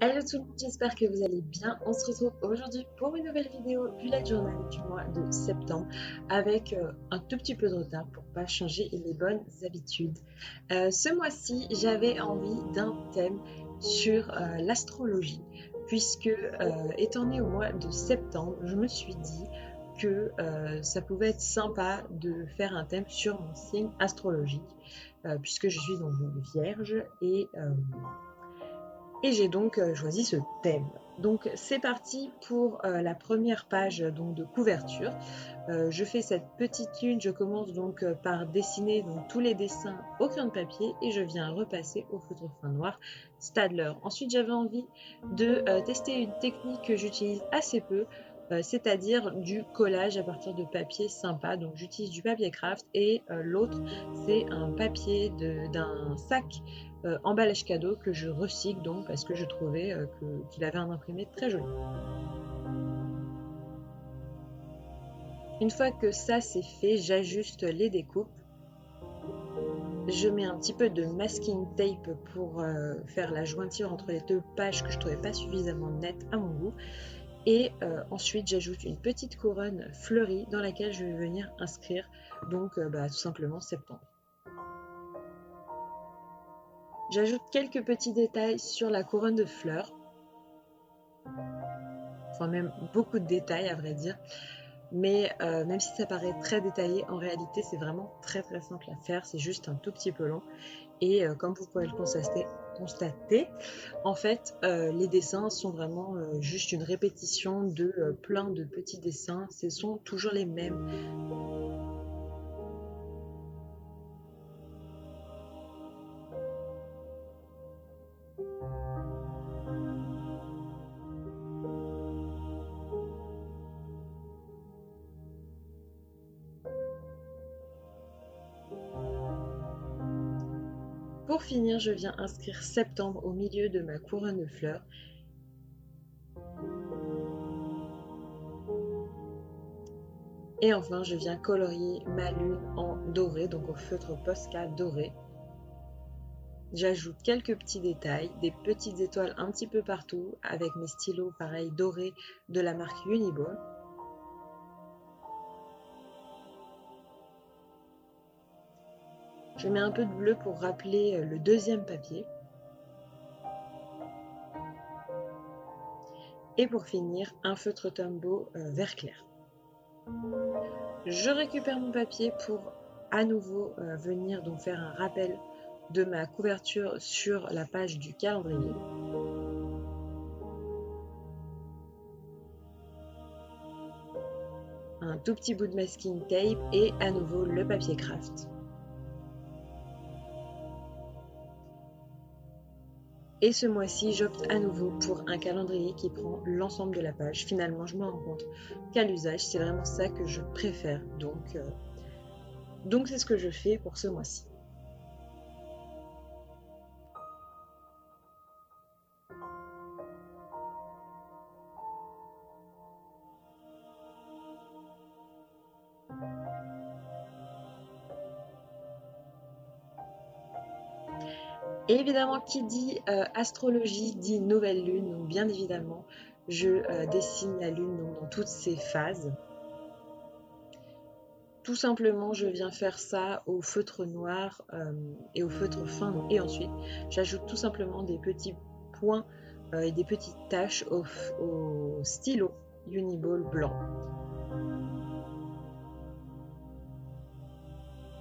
Hello tout le monde, j'espère que vous allez bien. On se retrouve aujourd'hui pour une nouvelle vidéo bullet journal du mois de septembre avec un tout petit peu de retard pour pas changer les bonnes habitudes. Ce mois-ci, j'avais envie d'un thème sur l'astrologie puisque étant donné au mois de septembre, je me suis dit que ça pouvait être sympa de faire un thème sur mon signe astrologique puisque je suis donc vierge et j'ai donc choisi ce thème. Donc c'est parti pour la première page donc, de couverture. Je fais cette petite lune, je commence donc par dessiner donc, tous les dessins au crayon de papier et je viens repasser au feutre fin noir Staedtler. Ensuite j'avais envie de tester une technique que j'utilise assez peu, c'est-à-dire du collage à partir de papier sympa. Donc j'utilise du papier craft et l'autre c'est un papier d'un sac emballage cadeau que je recycle donc parce que je trouvais qu'il avait un imprimé très joli. Une fois que ça c'est fait, j'ajuste les découpes. Je mets un petit peu de masking tape pour faire la jointure entre les deux pages que je trouvais pas suffisamment nette à mon goût. Et ensuite j'ajoute une petite couronne fleurie dans laquelle je vais venir inscrire donc tout simplement septembre. J'ajoute quelques petits détails sur la couronne de fleurs. Enfin même beaucoup de détails à vrai dire. Mais même si ça paraît très détaillé, en réalité c'est vraiment très simple à faire, c'est juste un tout petit peu long. Et comme vous pouvez le constater, en fait les dessins sont vraiment juste une répétition de plein de petits dessins, ce sont toujours les mêmes. Pour finir, je viens inscrire septembre au milieu de ma couronne de fleurs. Et enfin, je viens colorier ma lune en doré, donc au feutre Posca doré. J'ajoute quelques petits détails, des petites étoiles un petit peu partout avec mes stylos pareil dorés de la marque Uniball. Je mets un peu de bleu pour rappeler le deuxième papier. Et pour finir, un feutre Tombow vert clair. Je récupère mon papier pour à nouveau venir donc faire un rappel de ma couverture sur la page du calendrier. Un tout petit bout de masking tape et à nouveau le papier craft. Et ce mois-ci, j'opte à nouveau pour un calendrier qui prend l'ensemble de la page. Finalement, je me rends compte qu'à l'usage, c'est vraiment ça que je préfère. Donc c'est ce que je fais pour ce mois-ci. Et évidemment, qui dit astrologie dit nouvelle lune, donc bien évidemment, je dessine la lune donc, dans toutes ses phases. Tout simplement, je viens faire ça au feutre noir et au feutre fin. Et ensuite, j'ajoute tout simplement des petits points et des petites taches au stylo Uniball blanc.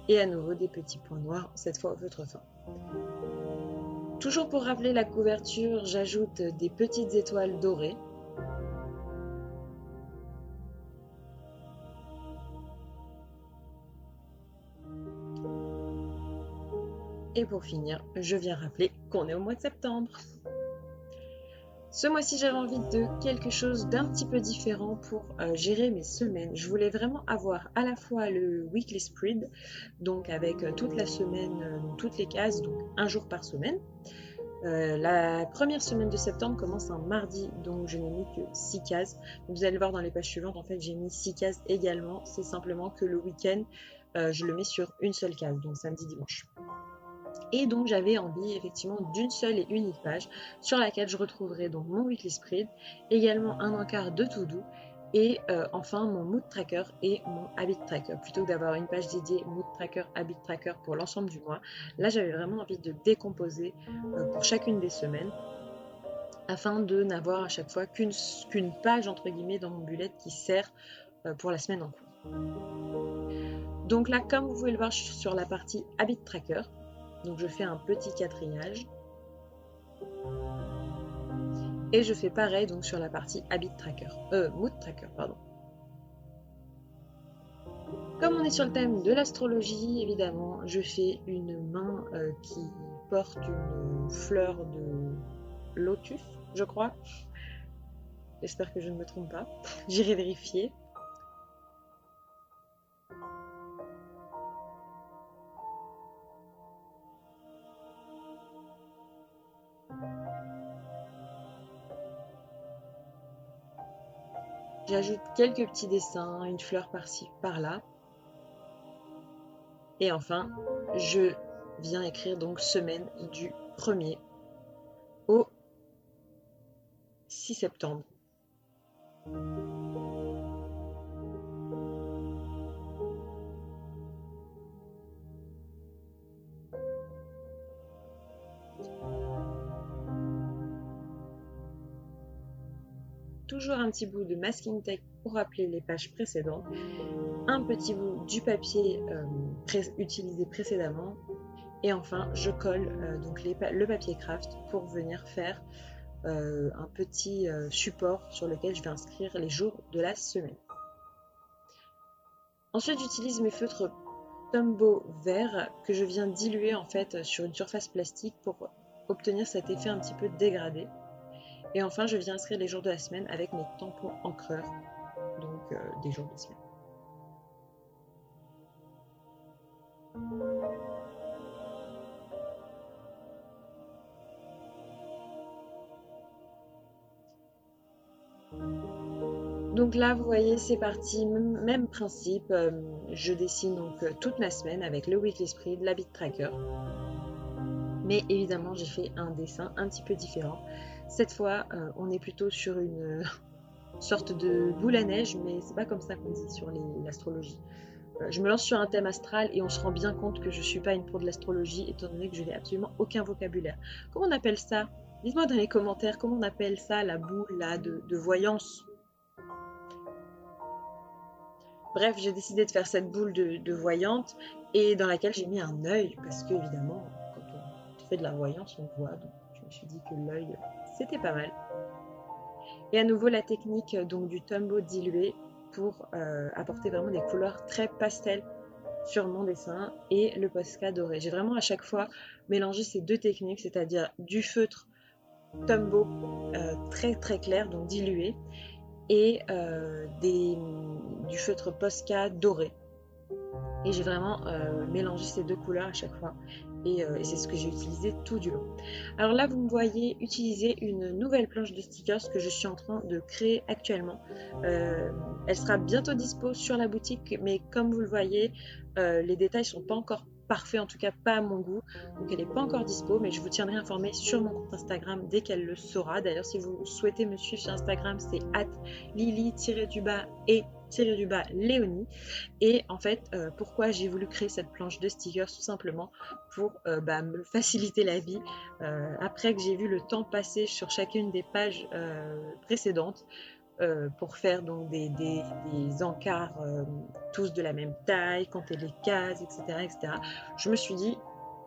Et à nouveau des petits points noirs, cette fois au feutre fin. Toujours pour rappeler la couverture, j'ajoute des petites étoiles dorées. Et pour finir, je viens rappeler qu'on est au mois de septembre. Ce mois-ci, j'avais envie de quelque chose d'un petit peu différent pour gérer mes semaines. Je voulais vraiment avoir à la fois le weekly spread, donc avec toute la semaine, toutes les cases, donc un jour par semaine. La première semaine de septembre commence un mardi, donc je n'ai mis que 6 cases. Vous allez voir dans les pages suivantes, en fait j'ai mis 6 cases également. C'est simplement que le week-end, je le mets sur une seule case, donc samedi, dimanche. Et donc j'avais envie effectivement d'une seule et unique page sur laquelle je retrouverai donc mon weekly spread, également un encart de to do et enfin mon mood tracker et mon habit tracker. Plutôt que d'avoir une page dédiée mood tracker, habit tracker pour l'ensemble du mois, là j'avais vraiment envie de décomposer pour chacune des semaines afin de n'avoir à chaque fois qu'une page entre guillemets dans mon bullet qui sert pour la semaine en cours. Donc là, comme vous pouvez le voir, je suis sur la partie habit tracker. Donc je fais un petit quatriage. Et je fais pareil donc sur la partie habit tracker, mood tracker, pardon. Comme on est sur le thème de l'astrologie, évidemment, je fais une main qui porte une fleur de lotus, je crois. J'espère que je ne me trompe pas. J'irai vérifier. J'ajoute quelques petits dessins, une fleur par-ci, par-là. Et enfin, je viens écrire donc semaine du 1er au 6 septembre. Toujours un petit bout de masking tape pour rappeler les pages précédentes, un petit bout du papier utilisé précédemment et enfin je colle donc le papier craft pour venir faire un petit support sur lequel je vais inscrire les jours de la semaine. Ensuite j'utilise mes feutres Tombow vert que je viens diluer en fait sur une surface plastique pour obtenir cet effet un petit peu dégradé. Et enfin, je viens inscrire les jours de la semaine avec mes tampons encreurs, donc des jours de semaine. Donc là, vous voyez, c'est parti, même principe. Je dessine donc toute ma semaine avec le weekly spread, l'habit tracker. Mais évidemment, j'ai fait un dessin un petit peu différent. Cette fois, on est plutôt sur une sorte de boule à neige, mais c'est pas comme ça qu'on dit sur l'astrologie. Je me lance sur un thème astral et on se rend bien compte que je ne suis pas une pro de l'astrologie étant donné que je n'ai absolument aucun vocabulaire. Comment on appelle ça? Dites-moi dans les commentaires comment on appelle ça, la boule là, de voyance. Bref, j'ai décidé de faire cette boule de voyante et dans laquelle j'ai mis un œil parce que évidemment, quand on fait de la voyance, on voit. Donc je me suis dit que l'œil, c'était pas mal. Et à nouveau la technique donc du Tombow dilué pour apporter vraiment des couleurs très pastel sur mon dessin et le Posca doré. J'ai vraiment à chaque fois mélangé ces deux techniques, c'est-à-dire du feutre Tombow très très clair, donc dilué, et du feutre Posca doré. Et j'ai vraiment mélangé ces deux couleurs à chaque fois. Et c'est ce que j'ai utilisé tout du long. Alors là, vous me voyez utiliser une nouvelle planche de stickers que je suis en train de créer actuellement. Elle sera bientôt dispo sur la boutique, mais comme vous le voyez, les détails ne sont pas encore parfaits, en tout cas pas à mon goût. Donc elle n'est pas encore dispo, mais je vous tiendrai informé sur mon compte Instagram dès qu'elle le saura. D'ailleurs, si vous souhaitez me suivre sur Instagram, c'est @lily-et Léonie. Et en fait, pourquoi j'ai voulu créer cette planche de stickers? Tout simplement pour me faciliter la vie. Après que j'ai vu le temps passer sur chacune des pages précédentes, pour faire donc des encarts tous de la même taille, compter les cases, etc., etc. Je me suis dit,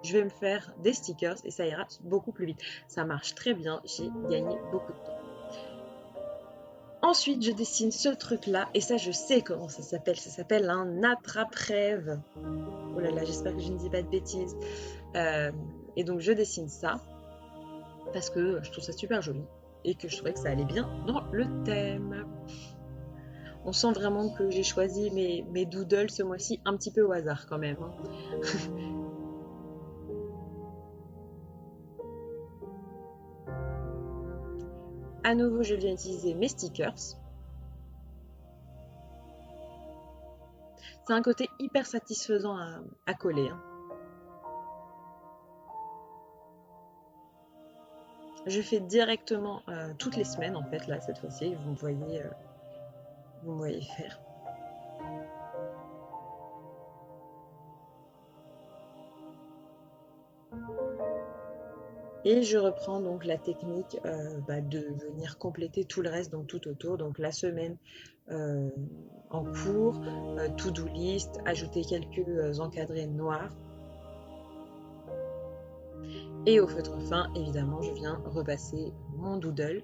je vais me faire des stickers et ça ira beaucoup plus vite. Ça marche très bien, j'ai gagné beaucoup de temps. Ensuite, je dessine ce truc-là, et ça, je sais comment ça s'appelle. Ça s'appelle un attrape-rêve. Oh là là, j'espère que je ne dis pas de bêtises. Et donc, je dessine ça, parce que je trouve ça super joli, et que je trouvais que ça allait bien dans le thème. On sent vraiment que j'ai choisi mes doodles ce mois-ci un petit peu au hasard quand même. À nouveau, je viens utiliser mes stickers. C'est un côté hyper satisfaisant à coller. je fais directement toutes les semaines en fait là cette fois-ci, vous me voyez faire. Et je reprends donc la technique de venir compléter tout le reste, donc tout autour, donc la semaine euh, en cours, to-do list, ajouter quelques encadrés noirs. Et au feutre fin, évidemment, je viens repasser mon doodle.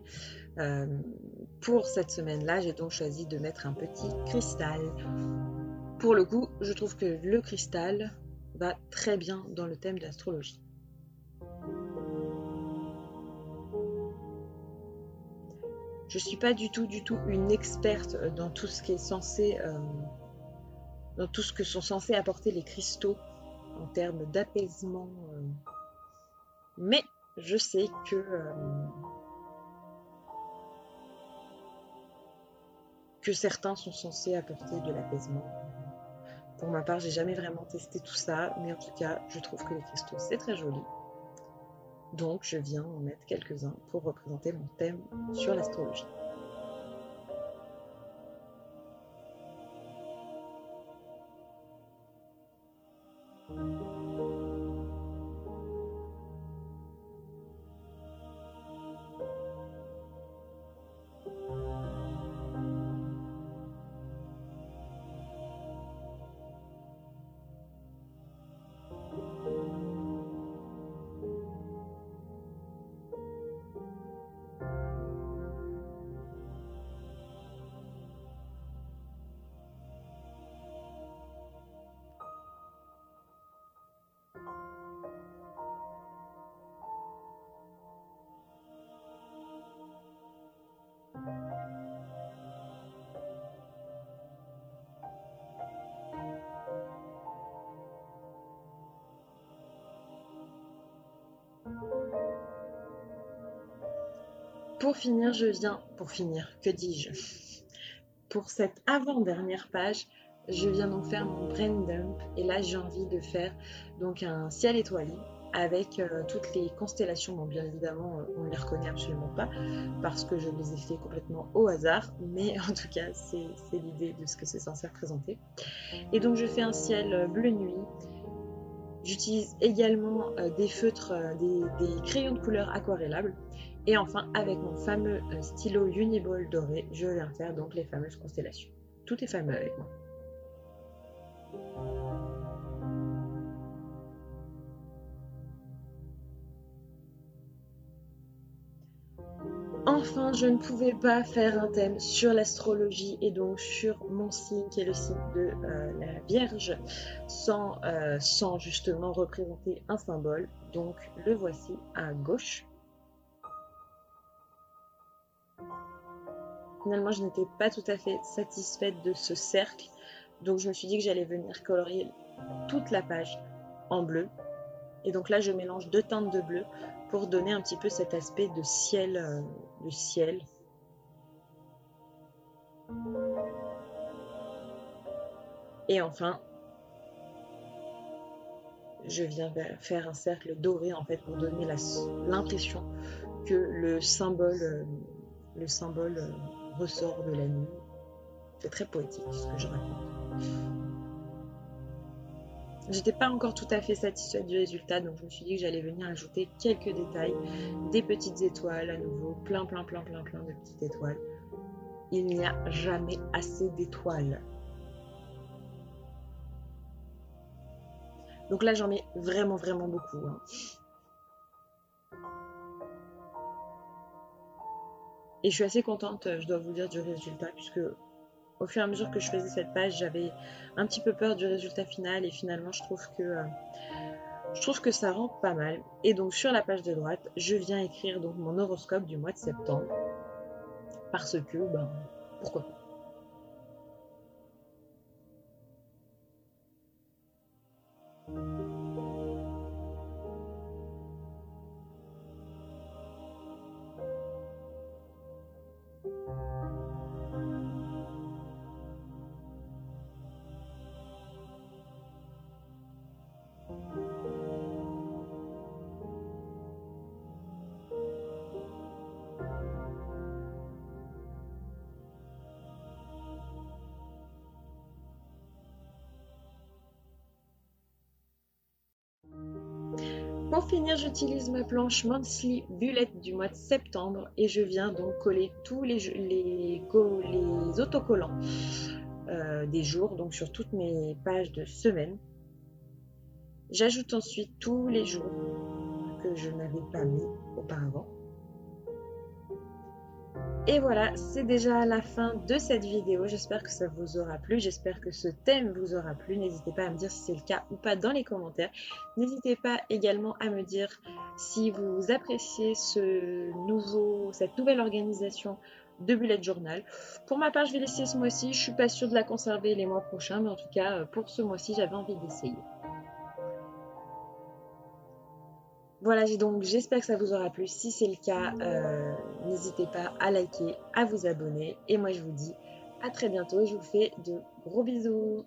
Pour cette semaine-là, j'ai donc choisi de mettre un petit cristal. Pour le coup, je trouve que le cristal va très bien dans le thème de l'astrologie. Je suis pas du tout une experte dans tout ce qui est censé, dans tout ce que sont censés apporter les cristaux en termes d'apaisement, mais je sais que certains sont censés apporter de l'apaisement. Pour ma part, j'ai jamais vraiment testé tout ça, mais en tout cas, je trouve que les cristaux c'est très joli. Donc, je viens en mettre quelques-uns pour représenter mon thème sur l'astrologie. Pour finir, que dis-je? Pour cette avant-dernière page, je viens donc faire mon brain dump et là j'ai envie de faire donc un ciel étoilé avec toutes les constellations. Bon, bien évidemment, on ne les reconnaît absolument pas parce que je les ai fait complètement au hasard, mais en tout cas, c'est l'idée de ce que c'est censé représenter. Et donc, je fais un ciel bleu nuit. J'utilise également des feutres, des crayons de couleur aquarellables. Et enfin, avec mon fameux stylo Uniball doré, je viens faire donc les fameuses constellations. Tout est fameux avec moi. Enfin, je ne pouvais pas faire un thème sur l'astrologie et donc sur mon signe qui est le signe de la Vierge sans justement représenter un symbole. Donc le voici à gauche. Finalement, je n'étais pas tout à fait satisfaite de ce cercle, donc je me suis dit que j'allais venir colorier toute la page en bleu. Et donc là, je mélange deux teintes de bleu pour donner un petit peu cet aspect de ciel, Et enfin, je viens faire un cercle doré en fait pour donner l'impression que le symbole ressort de la nuit. C'est très poétique ce que je raconte. J'étais pas encore tout à fait satisfaite du résultat, donc je me suis dit que j'allais venir ajouter quelques détails, des petites étoiles à nouveau, plein de petites étoiles. Il n'y a jamais assez d'étoiles. Donc là, j'en mets vraiment beaucoup. Hein. Et je suis assez contente, je dois vous dire, du résultat, puisque au fur et à mesure que je faisais cette page, j'avais un petit peu peur du résultat final, et finalement, je trouve que ça rend pas mal. Et donc, sur la page de droite, je viens écrire donc mon horoscope du mois de septembre, parce que, pourquoi pas. Pour finir, j'utilise ma planche Monthly Bullet du mois de septembre et je viens donc coller tous les autocollants des jours, donc sur toutes mes pages de semaine. J'ajoute ensuite tous les jours que je n'avais pas mis auparavant. Et voilà, c'est déjà la fin de cette vidéo. J'espère que ça vous aura plu. J'espère que ce thème vous aura plu. N'hésitez pas à me dire si c'est le cas ou pas dans les commentaires. N'hésitez pas également à me dire si vous appréciez cette nouvelle organisation de bullet journal. Pour ma part, je vais laisser ce mois-ci. Je ne suis pas sûre de la conserver les mois prochains, mais en tout cas, pour ce mois-ci, j'avais envie d'essayer. Voilà, donc j'espère que ça vous aura plu. Si c'est le cas, n'hésitez pas à liker, à vous abonner. Et moi, je vous dis à très bientôt et je vous fais de gros bisous.